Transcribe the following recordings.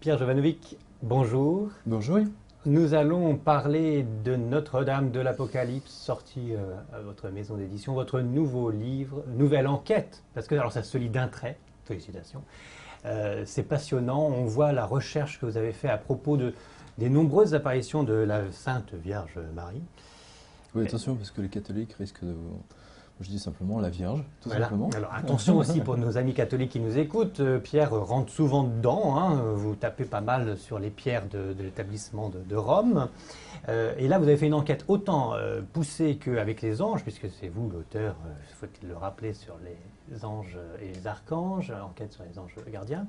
Pierre Jovanovic, bonjour. Bonjour. Nous allons parler de Notre-Dame de l'Apocalypse, sorti à votre maison d'édition, votre nouveau livre, nouvelle enquête, parce que alors ça se lit d'un trait, félicitations. C'est passionnant, on voit la recherche que vous avez faite à propos des nombreuses apparitions de la Sainte Vierge Marie. Oui, attention, parce que les catholiques risquent de... Je dis simplement la Vierge, tout simplement. Alors attention aussi pour nos amis catholiques qui nous écoutent, Pierre rentre souvent dedans, hein, vous tapez pas mal sur les pierres de l'établissement de Rome. Et là vous avez fait une enquête autant poussée qu'avec les anges, puisque c'est vous l'auteur, faut-il le rappeler, sur les anges et les archanges, enquête sur les anges gardiens.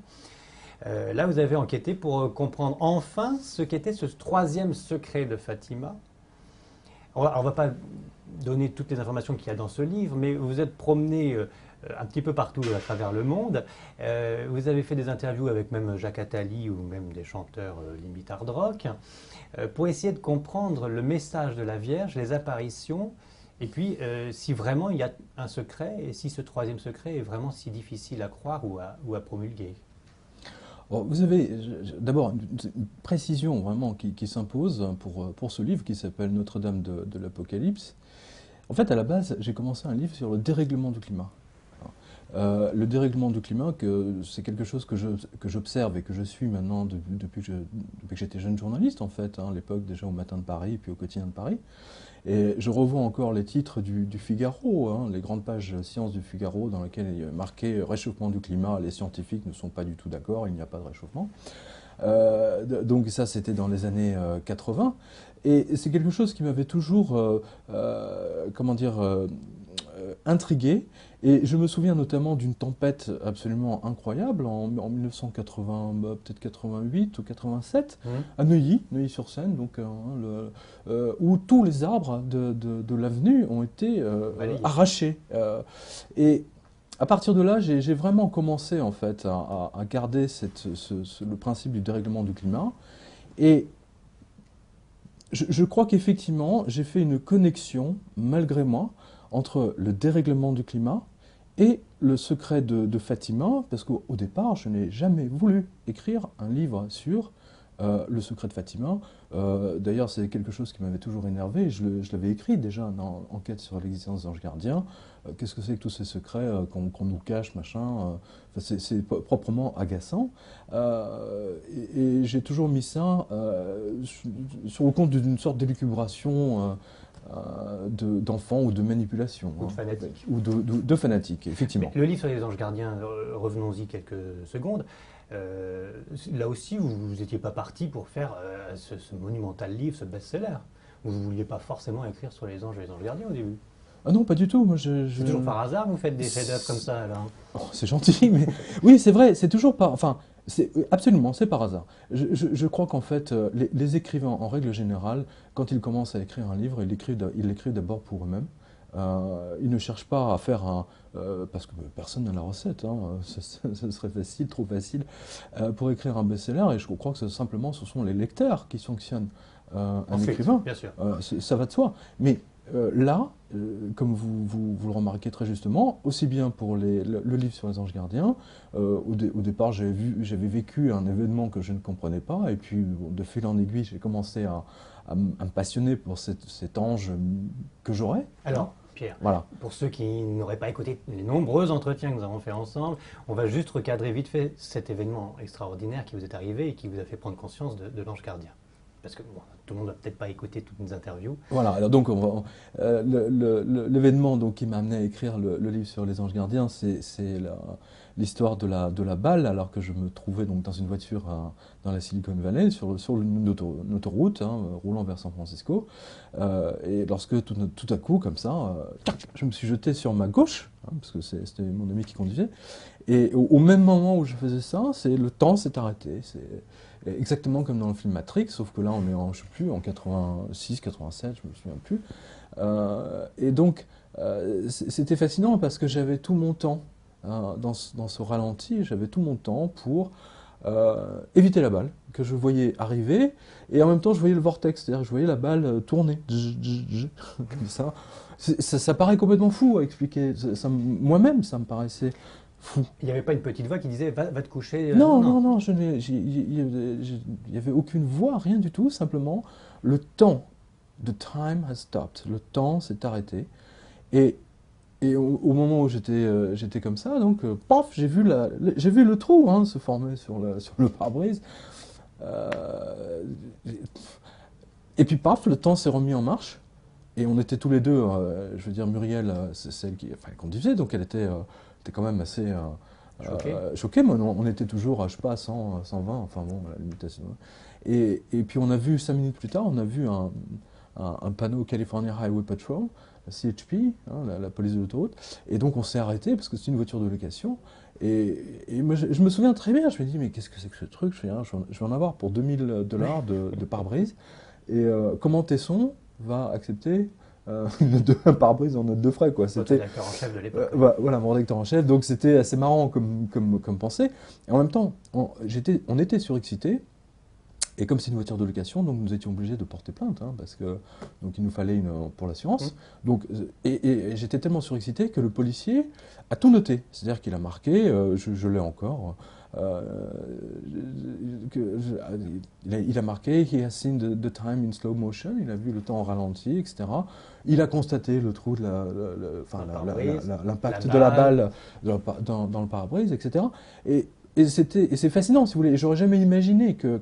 Là vous avez enquêté pour comprendre enfin ce qu'était ce troisième secret de Fatima. On ne va pas donner toutes les informations qu'il y a dans ce livre, mais vous êtes promené un petit peu partout à travers le monde. Vous avez fait des interviews avec même Jacques Attali ou même des chanteurs limite hard rock pour essayer de comprendre le message de la Vierge, les apparitions, et puis si vraiment il y a un secret et si ce troisième secret est vraiment si difficile à croire ou à promulguer. Vous avez d'abord une précision vraiment qui s'impose pour ce livre qui s'appelle Notre-Dame de l'Apocalypse. En fait, à la base, j'ai commencé un livre sur le dérèglement du climat. Le dérèglement du climat, c'est quelque chose que j'observe et que je suis maintenant depuis que j'étais jeune journaliste, en fait, à l'époque déjà au Matin de Paris et puis au Quotidien de Paris. Et je revois encore les titres du Figaro, les grandes pages sciences du Figaro dans lesquelles il est marqué « Réchauffement du climat, les scientifiques ne sont pas du tout d'accord, il n'y a pas de réchauffement ». Donc ça, c'était dans les années 80. Et c'est quelque chose qui m'avait toujours, intrigué. Et je me souviens notamment d'une tempête absolument incroyable en 1980, peut-être 88 ou 87, à Neuilly-sur-Seine, donc, où tous les arbres de l'avenue ont été arrachés. Et à partir de là, j'ai vraiment commencé en fait à garder le principe du dérèglement du climat. Et je crois qu'effectivement, j'ai fait une connexion, malgré moi, entre le dérèglement du climat et le secret de Fatima, parce qu'au départ, je n'ai jamais voulu écrire un livre sur le secret de Fatima. D'ailleurs, c'est quelque chose qui m'avait toujours énervé. Je l'avais écrit déjà dans Enquête sur l'existence des anges gardiens. Qu'est-ce que c'est que tous ces secrets qu'on nous cache, machin. C'est proprement agaçant. Et j'ai toujours mis ça sur le compte d'une sorte d'élucubration d'enfants ou de manipulation. Ou de fanatiques. Ou de fanatiques, effectivement. Mais le livre sur les anges gardiens, revenons-y quelques secondes. Là aussi, vous n'étiez pas parti pour faire ce monumental livre, ce best-seller. Vous ne vouliez pas forcément écrire sur les anges et les anges gardiens au début. Ah non, pas du tout. C'est toujours par hasard que vous faites des chefs-d'œuvre comme ça, alors. Oh, c'est gentil, mais oui, c'est vrai, c'est toujours pas... Enfin, absolument, c'est par hasard. Je crois qu'en fait, les écrivains, en règle générale, quand ils commencent à écrire un livre, ils l'écrivent d'abord pour eux-mêmes. Ils ne cherchent pas à faire parce que personne n'a la recette, ce serait facile, trop facile, pour écrire un best-seller, et je crois que simplement ce sont les lecteurs qui sanctionnent un écrivain. Bien sûr. Ça va de soi. Mais là, comme vous le remarquez très justement, aussi bien pour le livre sur les anges gardiens, au départ j'avais vécu un événement que je ne comprenais pas, et puis de fil en aiguille j'ai commencé à me passionner pour cet ange que j'aurais. Alors, Pierre, voilà. Pour ceux qui n'auraient pas écouté les nombreux entretiens que nous avons fait ensemble, on va juste recadrer vite fait cet événement extraordinaire qui vous est arrivé et qui vous a fait prendre conscience de l'ange gardien. Parce que bon, tout le monde ne va peut-être pas écouter toutes nos interviews. Voilà, alors donc l'événement qui m'a amené à écrire le livre sur les anges gardiens, c'est l'histoire de la balle, alors que je me trouvais donc dans une voiture dans la Silicon Valley, sur une autoroute, roulant vers San Francisco. Et lorsque tout à coup, comme ça, je me suis jeté sur ma gauche, parce que c'était mon ami qui conduisait. Et au même moment où je faisais ça, le temps s'est arrêté. C'est exactement comme dans le film Matrix, sauf que là on est en, je sais plus, en 86, 87, je me souviens plus. Et donc c'était fascinant parce que j'avais tout mon temps dans ce ralenti, j'avais tout mon temps pour éviter la balle que je voyais arriver, et en même temps je voyais le vortex, c'est-à-dire que je voyais la balle tourner, comme ça. Ça paraît complètement fou à expliquer. Moi-même, ça me paraissait fou. Il n'y avait pas une petite voix qui disait va te coucher. Non, non, non, il n'y avait aucune voix, rien du tout, simplement le temps, the time has stopped, le temps s'est arrêté. Et, et au moment où j'étais comme ça, donc, paf, j'ai vu le trou hein, se former sur le pare-brise. Euh, et puis, paf, le temps s'est remis en marche. Et on était tous les deux, je veux dire, Muriel, c'est celle qui conduisait, donc elle était quand même assez choquée. Mais on était toujours, je sais pas, 100, 120, enfin bon, la limitation. Et puis on a vu, 5 minutes plus tard, on a vu un panneau California Highway Patrol, la CHP, hein, la police de l'autoroute. Et donc on s'est arrêté, parce que c'est une voiture de location. Et moi, je me souviens très bien, je me dis, mais qu'est-ce que c'est que ce truc? Je vais en avoir pour $2000 de pare-brise. Et comment Tesson va accepter un pare-brise en note de frais, quoi. C'était rédacteur en chef de l'époque. Voilà, mon rédacteur en chef. Donc c'était assez marrant comme pensée. Et en même temps, on était surexcités. Et comme c'est une voiture de location, donc nous étions obligés de porter plainte, hein, parce que donc il nous fallait pour l'assurance. Donc et j'étais tellement surexcité que le policier a tout noté. C'est-à-dire qu'il a marqué, je l'ai encore. Il a marqué he has seen the time in slow motion, il a vu le temps en ralenti, etc. Il a constaté le trou de l'impact de la balle dans le pare-brise, etc. Et c'est fascinant, si vous voulez. Et j'aurais jamais imaginé que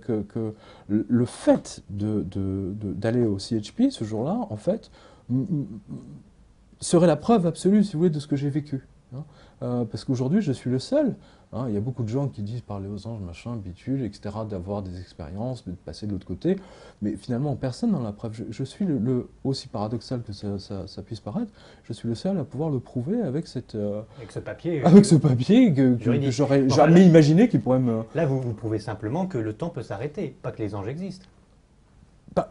le fait d'aller au CHP ce jour-là, en fait, serait la preuve absolue, si vous voulez, de ce que j'ai vécu. Hein. Parce qu'aujourd'hui, je suis le seul. Hein, il y a beaucoup de gens qui disent parler aux anges, machin, bitude, etc., d'avoir des expériences, de passer de l'autre côté. Mais finalement, personne n'en a la preuve. Je suis aussi paradoxal que ça puisse paraître, je suis le seul à pouvoir le prouver avec ce papier. Avec ce papier que j'aurais jamais imaginé qu'il pourrait me. Là, vous prouvez simplement que le temps peut s'arrêter, pas que les anges existent.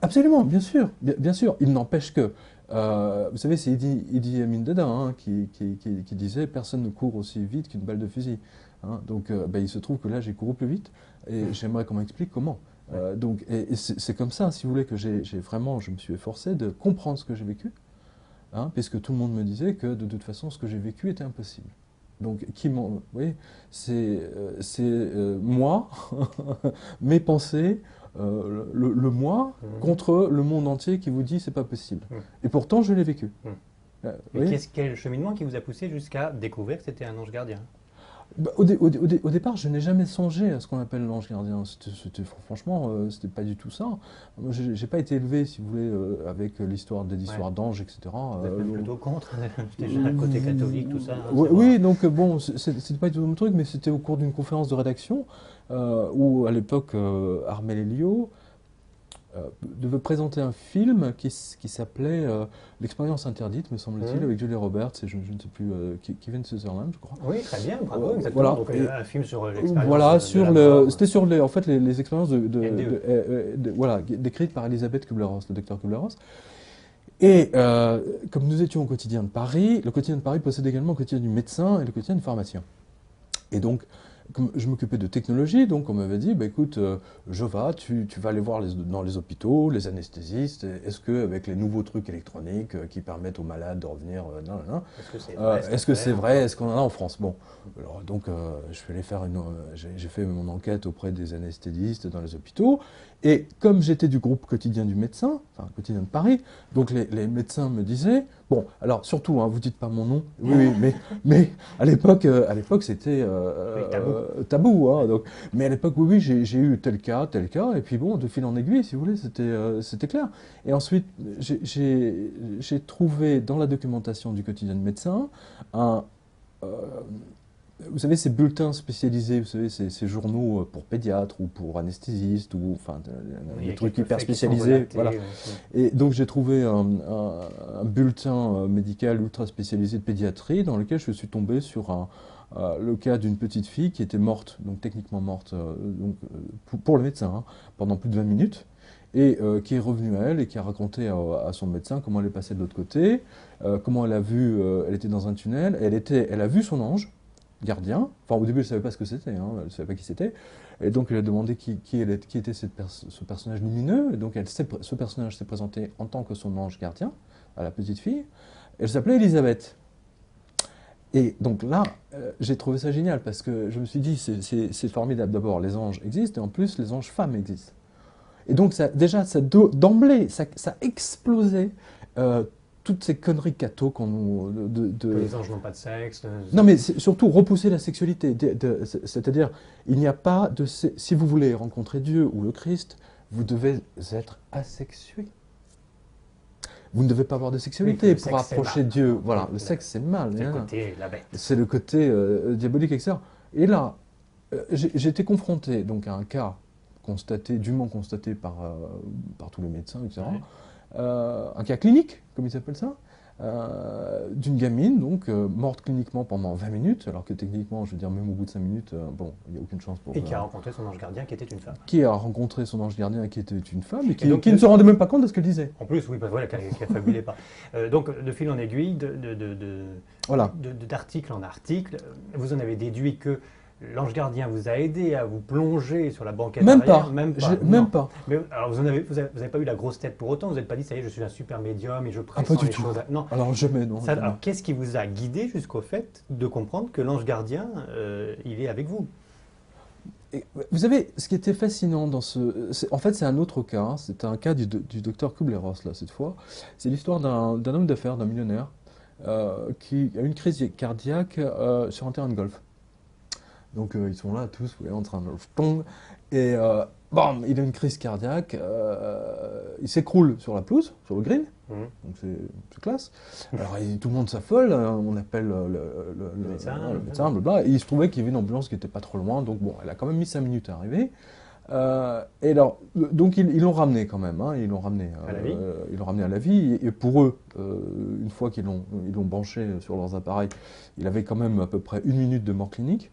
Absolument, bien sûr, bien sûr. Il n'empêche que, vous savez, c'est Idi Amin Dada hein, qui disait « Personne ne court aussi vite qu'une balle de fusil hein. ». Donc, il se trouve que là, j'ai couru plus vite et j'aimerais qu'on m'explique comment. Donc, et c'est comme ça, si vous voulez, que je me suis efforcé de comprendre ce que j'ai vécu, hein, puisque tout le monde me disait que, de toute façon, ce que j'ai vécu était impossible. Donc, vous voyez, c'est moi, mes pensées, le moi contre le monde entier qui vous dit c'est pas possible. Et pourtant, je l'ai vécu. Mais quel cheminement qui vous a poussé jusqu'à découvrir que c'était un ange gardien? Au départ, je n'ai jamais songé à ce qu'on appelle l'ange gardien. Franchement, c'était pas du tout ça. Moi, j'ai pas été élevé, si vous voulez, avec l'histoire d'anges, etc. Vous êtes même plutôt contre, déjà un côté catholique, tout ça. Oui, donc bon, c'était pas du tout mon truc, mais c'était au cours d'une conférence de rédaction où, à l'époque, Armel Elio devait présenter un film qui s'appelait L'expérience interdite, me semble-t-il, avec Julia Roberts et je ne sais plus, Kevin Sutherland, je crois. Oui, très bien, bravo, exactement. Voilà. Donc, un film sur l'expérience. Voilà, c'était sur les expériences voilà, décrites par Elisabeth Kubler-Ross, le docteur Kubler-Ross. Et comme nous étions au quotidien de Paris, le quotidien de Paris possède également le quotidien du médecin et le quotidien du pharmacien. Et donc, comme je m'occupais de technologie, donc on m'avait dit, écoute, Jova, tu vas aller voir dans les hôpitaux, les anesthésistes, est-ce qu'avec les nouveaux trucs électroniques qui permettent aux malades de revenir, est-ce que c'est vrai, est-ce qu'on en a en France? Bon, alors, donc je suis allé faire j'ai fait mon enquête auprès des anesthésistes dans les hôpitaux, et comme j'étais du groupe quotidien du médecin, enfin quotidien de Paris, donc les médecins me disaient, bon, alors surtout, hein, vous dites pas mon nom, oui, mais à l'époque c'était tabou, hein, donc, mais à l'époque, oui, j'ai eu tel cas, et puis bon, de fil en aiguille, si vous voulez, c'était clair. Et ensuite, j'ai trouvé dans la documentation du quotidien de médecin vous savez, ces bulletins spécialisés, vous savez, ces journaux pour pédiatres ou pour anesthésistes, ou enfin, des trucs hyper spécialisés. Voilà. Et donc, j'ai trouvé un bulletin médical ultra spécialisé de pédiatrie dans lequel je suis tombé sur le cas d'une petite fille qui était morte, donc techniquement morte, pour le médecin, hein, pendant plus de 20 minutes. Et qui est revenue à elle et qui a raconté à son médecin comment elle est passée de l'autre côté, comment elle a vu, elle était dans un tunnel, elle a vu son ange gardien. Enfin, au début, elle ne savait pas ce que c'était, hein, elle ne savait pas qui c'était. Et donc, elle a demandé qui était ce personnage lumineux. Et donc, ce personnage s'est présenté en tant que son ange gardien à la petite fille. Elle s'appelait Elisabeth. Et donc là, j'ai trouvé ça génial parce que je me suis dit, c'est formidable. D'abord, les anges existent et en plus, les anges femmes existent. Et donc, déjà, d'emblée, ça explosait toutes ces conneries catho qu'on nous. Que les anges n'ont pas de sexe. Non, mais surtout repousser la sexualité. C'est-à-dire, il n'y a pas de. Si vous voulez rencontrer Dieu ou le Christ, vous devez être asexué. Vous ne devez pas avoir de sexualité pour approcher Dieu. Voilà, le sexe, c'est mal. C'est le côté la bête. C'est le côté diabolique, etc. Et là, j'ai été confronté donc, à un cas dûment constaté par tous les médecins, etc. Ouais. Un cas clinique, comme ils appellent ça, d'une gamine, donc morte cliniquement pendant 20 minutes, alors que techniquement, je veux dire, même au bout de 5 minutes, bon, il n'y a aucune chance pour... Et qui a rencontré son ange gardien qui était une femme. Qui a rencontré son ange gardien qui était une femme, et qui ne se rendait même pas compte de ce qu'elle disait. En plus, oui, bah voilà, qui ne fabulait pas. Donc, de fil en aiguille, d'article en article, vous en avez déduit que l'ange gardien vous a aidé à vous plonger sur la banquette arrière. Même pas. Mais alors vous n'avez pas eu la grosse tête pour autant. Vous n'êtes pas dit ça y est, je suis un super médium et je pressens les choses. Non. Alors jamais, non. Alors qu'est-ce qui vous a guidé jusqu'au fait de comprendre que l'ange gardien, il est avec vous? Et, vous savez, ce qui était fascinant dans en fait, c'est un autre cas. Hein, c'est un cas du docteur Kubler-Ross là cette fois. C'est l'histoire d'un homme d'affaires, d'un millionnaire, qui a une crise cardiaque sur un terrain de golf. Donc ils sont là tous en train de tomber et bam, il a une crise cardiaque, il s'écroule sur la pelouse, sur le green, donc c'est classe. Alors tout le monde s'affole, on appelle le médecin, blablabla, et il se trouvait qu'il y avait une ambulance qui n'était pas trop loin, donc bon, elle a quand même mis 5 minutes à arriver. Et alors, donc ils l'ont ramené quand même, hein, ils l'ont ramené à la vie, et pour eux, une fois qu'ils l'ont branché sur leurs appareils, il avait quand même à peu près 1 minute de mort clinique.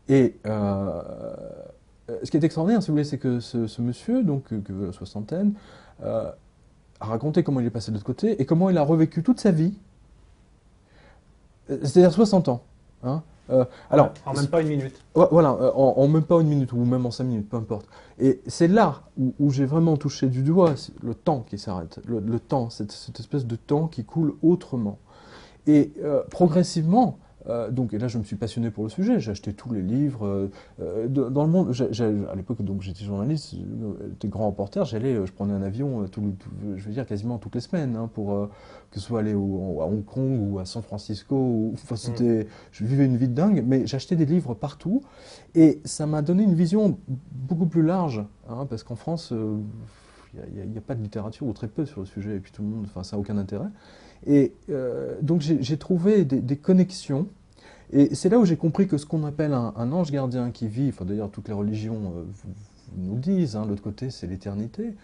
Et ce qui est extraordinaire, si vous voulez, c'est que ce monsieur, donc soixantaine, a raconté comment il est passé de l'autre côté et comment il a revécu toute sa vie, c'est-à-dire 60 ans. Hein. Alors, en même pas 1 minute. Voilà, en même pas 1 minute, ou même en 5 minutes, peu importe. Et c'est là où j'ai vraiment touché du doigt le temps qui s'arrête, le temps, cette espèce de temps qui coule autrement. Et progressivement, donc, et là, je me suis passionné pour le sujet. J'ai acheté tous les livres dans le monde. À l'époque, donc j'étais journaliste, j'étais grand reporter. Je prenais un avion, je veux dire quasiment toutes les semaines, hein, pour que ce soit aller à Hong Kong ou à San Francisco. Enfin, je vivais une vie de dingue, mais j'achetais des livres partout, et ça m'a donné une vision beaucoup plus large, hein, parce qu'en France, il n'y a pas de littérature ou très peu sur le sujet, et puis tout le monde, enfin, ça n'a aucun intérêt. Et donc j'ai trouvé des connexions, et c'est là où j'ai compris que ce qu'on appelle un ange gardien qui vit, enfin d'ailleurs toutes les religions vous nous le disent, hein, l'autre côté c'est l'éternité,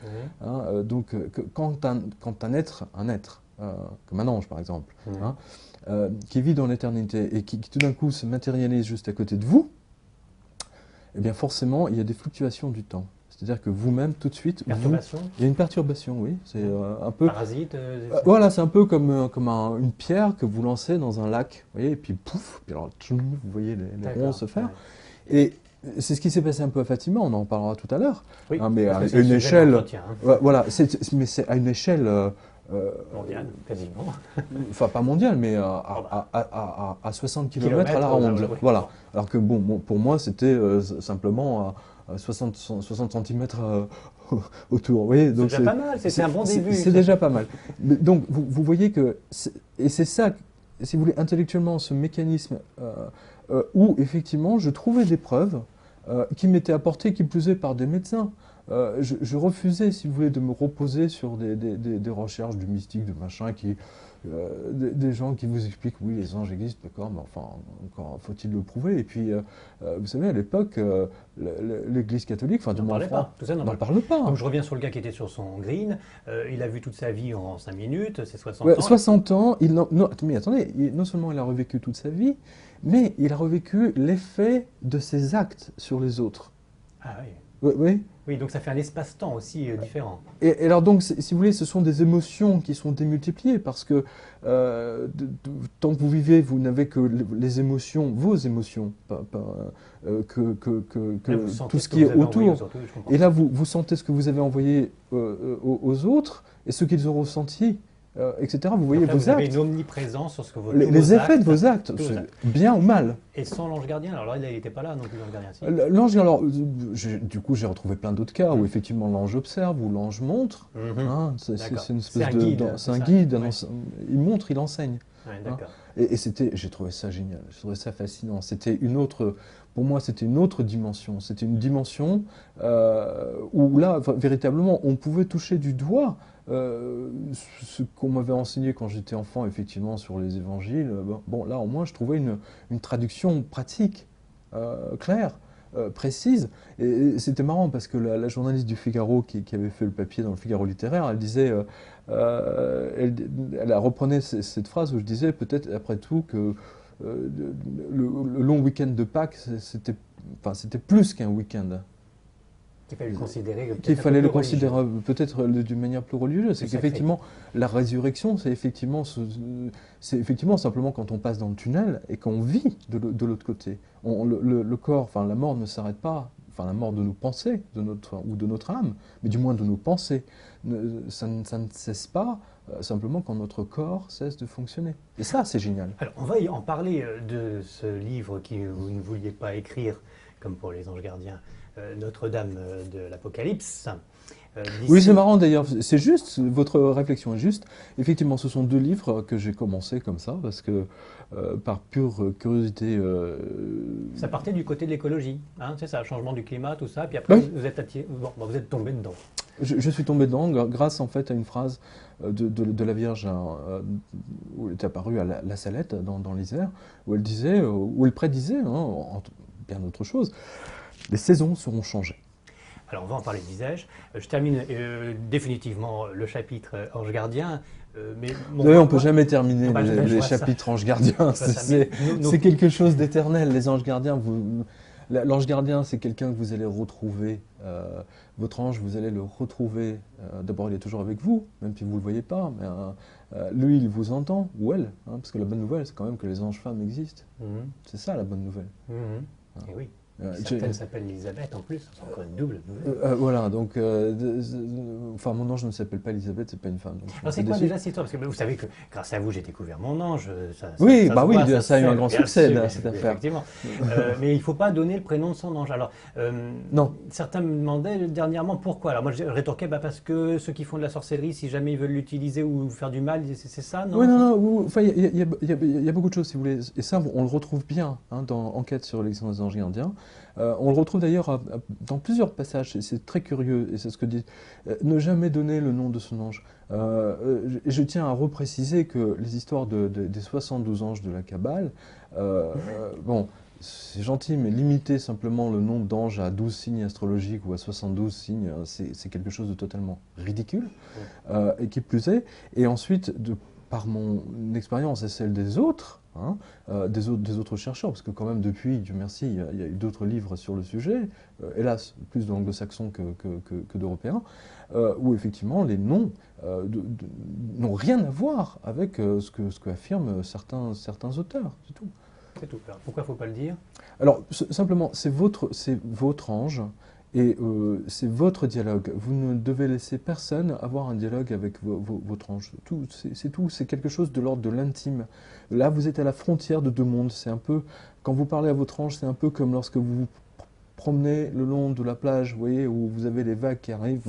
hein, donc quand un être comme un ange par exemple, hein, qui vit dans l'éternité et qui tout d'un coup se matérialise juste à côté de vous, eh bien forcément il y a des fluctuations du temps. C'est-à-dire que vous-même, tout de suite, il y a une perturbation, oui. C'est un peu... Parasite voilà, c'est un peu comme une pierre que vous lancez dans un lac, vous voyez, et puis pouf, puis alors, vous voyez les ronds se faire. Ouais. Et c'est ce qui s'est passé un peu à Fatima, on en parlera tout à l'heure. Oui, hein, mais à une échelle... Voilà, mais c'est à une échelle... mondiale, quasiment. Enfin, pas mondiale, mais à 60 km à la ronde. Oui. Voilà. Alors que, bon, pour moi, c'était simplement... 60 cm autour. C'est déjà pas mal, c'est un bon début. C'est déjà pas mal. Donc, vous voyez que, et c'est ça, si vous voulez, intellectuellement, ce mécanisme où, effectivement, je trouvais des preuves qui m'étaient apportées, qui plus est, par des médecins. Je refusais, si vous voulez, de me reposer sur des recherches du mystique, de machin, des gens qui vous expliquent, oui, les anges existent, d'accord, mais enfin, encore faut-il le prouver. Et puis, vous savez, à l'époque, l'Église catholique, enfin, on n'en parle pas. Donc, je reviens sur le gars qui était sur son green. Il a vu toute sa vie en 5 minutes, c'est 60 ans. 60 ans, mais attendez, non seulement il a revécu toute sa vie, mais il a revécu l'effet de ses actes sur les autres. Ah oui. Oui. Oui, donc ça fait un espace-temps aussi différent. Et alors donc, si vous voulez, ce sont des émotions qui sont démultipliées parce que tant que vous vivez, vous n'avez que les émotions, vos émotions, que tout ce qui est autour. Et là, vous sentez ce que vous avez envoyé aux autres et ce qu'ils ont ressenti etc. Vous voyez là, vos vous avez actes. une omniprésence sur ce que Les effets de vos actes, bien ou mal. Et sans l'ange gardien, alors là, il n'était pas là non plus, l'ange gardien. Si. L'ange, alors, du coup, j'ai retrouvé plein d'autres cas où effectivement l'ange observe, où l'ange montre. Hein, c'est une espèce de. C'est un guide, ouais. Il montre, il enseigne. Ouais, Hein. d'accord. Et j'ai trouvé ça génial, j'ai trouvé ça fascinant. C'était une autre, pour moi, c'était une autre dimension. C'était une dimension où là, véritablement, on pouvait toucher du doigt ce qu'on m'avait enseigné quand j'étais enfant, effectivement, sur les évangiles. Bon, là, au moins, je trouvais une traduction pratique, claire, précise. Et c'était marrant parce que la journaliste du Figaro qui avait fait le papier dans le Figaro littéraire, elle disait, elle reprenait cette phrase où je disais peut-être après tout que le long week-end de Pâques, c'était plus qu'un week-end. Qu'il fallait le considérer peut-être d'une manière plus religieuse. C'est qu'effectivement, la résurrection, c'est effectivement simplement quand on passe dans le tunnel et qu'on vit de l'autre côté. Le corps, enfin la mort ne s'arrête pas, enfin la mort de nos pensées, ou de notre âme, mais du moins de nos pensées. Ça ne cesse pas simplement quand notre corps cesse de fonctionner. Et ça, c'est génial. Alors, on va en parler de ce livre que vous ne vouliez pas écrire, comme pour les anges gardiens, Notre-Dame de l'Apocalypse. Oui, c'est marrant d'ailleurs, c'est juste, votre réflexion est juste. Effectivement, ce sont 2 livres que j'ai commencé comme ça, parce que par pure curiosité... Ça partait du côté de l'écologie, hein, c'est ça, le changement du climat, tout ça, puis après oui. vous êtes vous êtes tombé dedans. Je suis tombé dedans grâce en fait à une phrase de la Vierge où elle est apparue à la Salette dans l'Isère, où elle disait, où elle prédisait, bien d'autres choses, les saisons seront changées. Alors on va en parler, disais-je. Je termine définitivement le chapitre Ange gardien. Mais on ne peut jamais terminer les chapitres Ange gardien. C'est quelque chose d'éternel, les anges gardiens. L'ange gardien, c'est quelqu'un que vous allez retrouver. Votre ange, vous allez le retrouver. D'abord, il est toujours avec vous, même si vous ne le voyez pas. Mais lui, il vous entend, ou elle. Parce que la bonne nouvelle, c'est quand même que les anges femmes existent. C'est ça la bonne nouvelle. Et oui. Certaines s'appellent Elisabeth en plus, c'est encore une double nouvelle. Voilà, donc, enfin mon ange ne s'appelle pas Elisabeth, c'est pas une femme. Alors c'est quoi déjà cette histoire? Parce que vous savez que grâce à vous j'ai découvert mon ange. Ça a eu un grand succès cette affaire. Effectivement. Mais il ne faut pas donner le prénom de son ange. Alors, non. Certains me demandaient dernièrement pourquoi. Alors moi je rétorquais parce que ceux qui font de la sorcellerie, si jamais ils veulent l'utiliser ou faire du mal, c'est ça, non? Oui, non. Enfin, il y a beaucoup de choses si vous voulez. Et ça, on le retrouve bien dans Enquête sur l'existence des anges gardiens. On le retrouve d'ailleurs dans plusieurs passages, c'est très curieux, et c'est ce que dit. Ne jamais donner le nom de son ange. Je tiens à repréciser que les histoires des 72 anges de la Kabbale, bon, c'est gentil, mais limiter simplement le nombre d'anges à 12 signes astrologiques ou à 72 signes, c'est quelque chose de totalement ridicule, et qui plus est. Et ensuite, par mon expérience et celle des autres, des autres chercheurs, parce que quand même depuis, Dieu merci, il y a eu d'autres livres sur le sujet, hélas, plus d'anglo-saxons que d'européens, où effectivement les noms n'ont rien à voir avec ce que affirment certains auteurs, c'est tout. C'est tout. Alors, pourquoi il ne faut pas le dire? Alors, simplement, c'est votre ange, et c'est votre dialogue. Vous ne devez laisser personne avoir un dialogue avec votre ange. C'est tout, c'est quelque chose de l'ordre de l'intime. Là, vous êtes à la frontière de 2 mondes. C'est un peu, quand vous parlez à votre ange, c'est un peu comme lorsque vous vous promenez le long de la plage, vous voyez, où vous avez les vagues qui arrivent,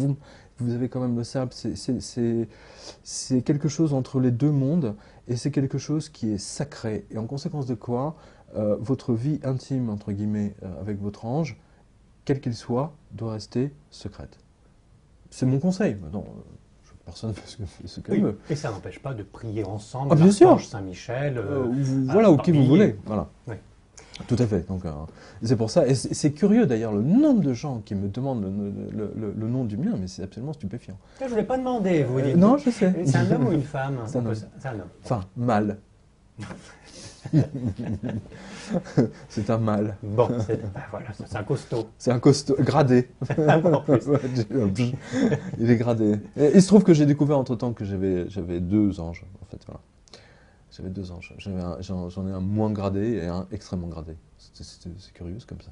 vous avez quand même le sable. C'est quelque chose entre les 2 mondes, et c'est quelque chose qui est sacré. Et en conséquence de quoi, votre vie intime, entre guillemets, avec votre ange, quel qu'il soit, doit rester secrète. C'est mon conseil. Maintenant, personne ne fait ce qu'elle veut. Et ça n'empêche pas de prier ensemble, bien sûr. Saint-Michel. Voilà, ou qui vous voulez. Voilà. Oui. Tout à fait. Donc, c'est pour ça. Et c'est curieux d'ailleurs le nombre de gens qui me demandent le nom du mien, mais c'est absolument stupéfiant. Je ne vous l'ai pas demandé, vous dites. Non, je sais. C'est un homme ou une femme? C'est un homme. C'est un homme. Enfin, mâle. C'est un mâle. Bon, voilà, c'est un costaud. C'est un costaud, gradé. En plus. Il est gradé. Et il se trouve que j'ai découvert entre-temps que j'avais 2 anges, en fait, voilà. J'avais 2 anges. J'en ai un moins gradé et un extrêmement gradé. C'est curieux, c'est comme ça.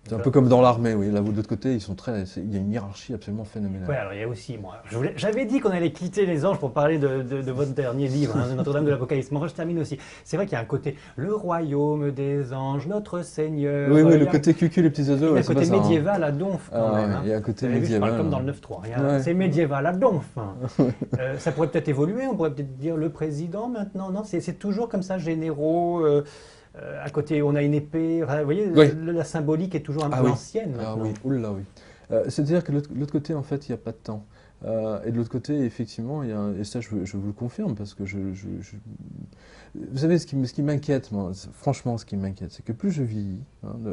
C'est un peu comme dans l'armée, oui. Là, de l'autre côté, il y a une hiérarchie absolument phénoménale. Oui, alors il y a aussi, moi, j'avais dit qu'on allait quitter les anges pour parler de votre dernier livre, hein, Notre-Dame de l'Apocalypse. Moi, je termine aussi. C'est vrai qu'il y a un côté, le royaume des anges, notre Seigneur. Oui, le côté cucu, les petits oiseaux. Il y a un côté médiéval à donf, quand même. Il y a un côté médiéval. Je parle comme dans le 9-3. C'est médiéval à donf. Ça pourrait peut-être évoluer, on pourrait peut-être dire le président maintenant. Non, c'est toujours comme ça, généraux. À côté, on a une épée. Vous voyez, la symbolique est toujours un peu ancienne maintenant. Ah oui, oula, oui. C'est-à-dire que de l'autre côté, en fait, il n'y a pas de temps. Et de l'autre côté, effectivement, et ça, je vous le confirme, parce que vous savez, ce qui m'inquiète, moi, franchement, ce qui m'inquiète, c'est que plus je vieillis,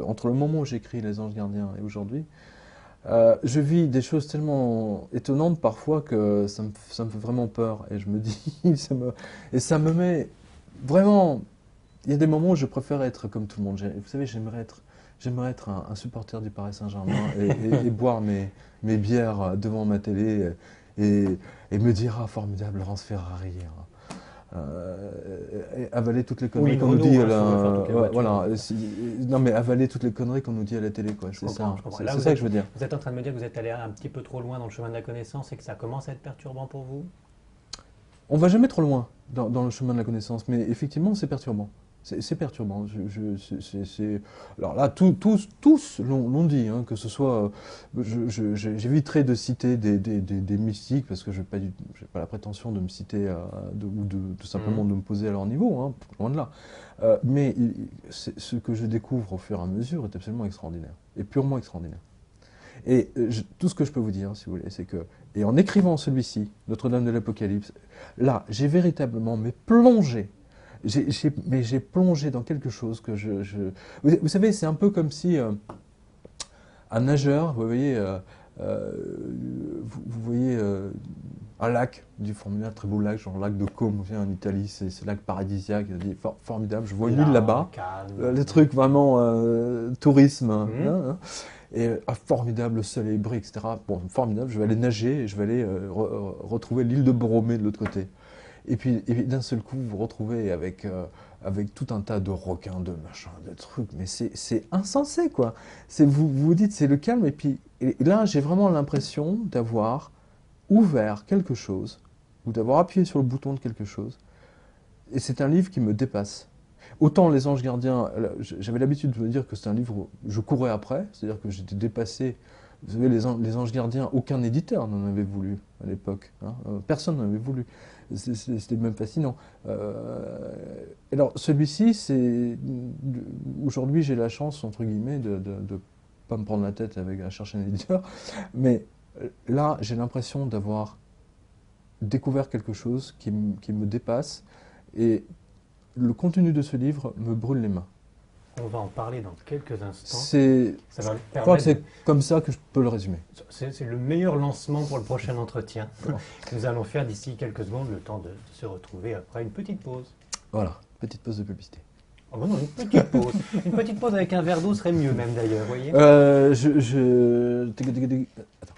entre le moment où j'écris Les Anges Gardiens et aujourd'hui, je vis des choses tellement étonnantes parfois que ça me fait vraiment peur. Et je me dis, ça me met vraiment... Il y a des moments où je préfère être comme tout le monde. Vous savez, j'aimerais être un supporter du Paris Saint-Germain et boire mes bières devant ma télé et me dire « Ah, formidable, Laurence Ferrari ». Et avaler toutes les conneries qu'on nous dit non mais avaler toutes les conneries qu'on nous dit à la télé, quoi. C'est ça que je veux dire. Vous êtes en train de me dire que vous êtes allé un petit peu trop loin dans le chemin de la connaissance et que ça commence à être perturbant pour vous? On va jamais trop loin dans le chemin de la connaissance, mais effectivement c'est perturbant. C'est perturbant. Alors là, tous l'ont dit, hein, que ce soit... J'éviterai de citer des mystiques, parce que je n'ai pas la prétention de me citer, ou simplement de me poser à leur niveau, hein, loin de là. Mais ce que je découvre au fur et à mesure est absolument extraordinaire, et purement extraordinaire. Et tout ce que je peux vous dire, si vous voulez, c'est que... Et en écrivant celui-ci, Notre-Dame de l'Apocalypse, là, j'ai véritablement plongé. J'ai plongé dans quelque chose que Vous savez, c'est un peu comme si un nageur, vous voyez, vous voyez un lac du formidable, très beau lac, genre le lac de Como en Italie, c'est le lac paradisiaque, formidable. Je vois une île là-bas, le truc vraiment tourisme. Et formidable, le soleil brille, etc. Bon, formidable, je vais aller nager et je vais aller retrouver l'île de Borromée de l'autre côté. Et puis d'un seul coup, vous vous retrouvez avec tout un tas de requins, de machins, de trucs. Mais c'est insensé, quoi. Vous vous dites, c'est le calme. Et là, j'ai vraiment l'impression d'avoir ouvert quelque chose, ou d'avoir appuyé sur le bouton de quelque chose. Et c'est un livre qui me dépasse. Autant Les Anges Gardiens, j'avais l'habitude de me dire que c'est un livre où je courais après, c'est-à-dire que j'étais dépassé. Vous savez, les Anges Gardiens, aucun éditeur n'en avait voulu à l'époque. Hein. Personne n'en avait voulu. C'était même fascinant. Alors, celui-ci, aujourd'hui, j'ai la chance, entre guillemets, de ne pas me prendre la tête à chercher un éditeur. Mais là, j'ai l'impression d'avoir découvert quelque chose qui me dépasse. Et le contenu de ce livre me brûle les mains. On va en parler dans quelques instants. Je crois que c'est comme ça que je peux le résumer. C'est le meilleur lancement pour le prochain entretien que nous allons faire d'ici quelques secondes, le temps de se retrouver après une petite pause. Voilà, petite pause de publicité. Oh ben non, une petite pause. Une petite pause avec un verre d'eau serait mieux même d'ailleurs, vous voyez. Attends.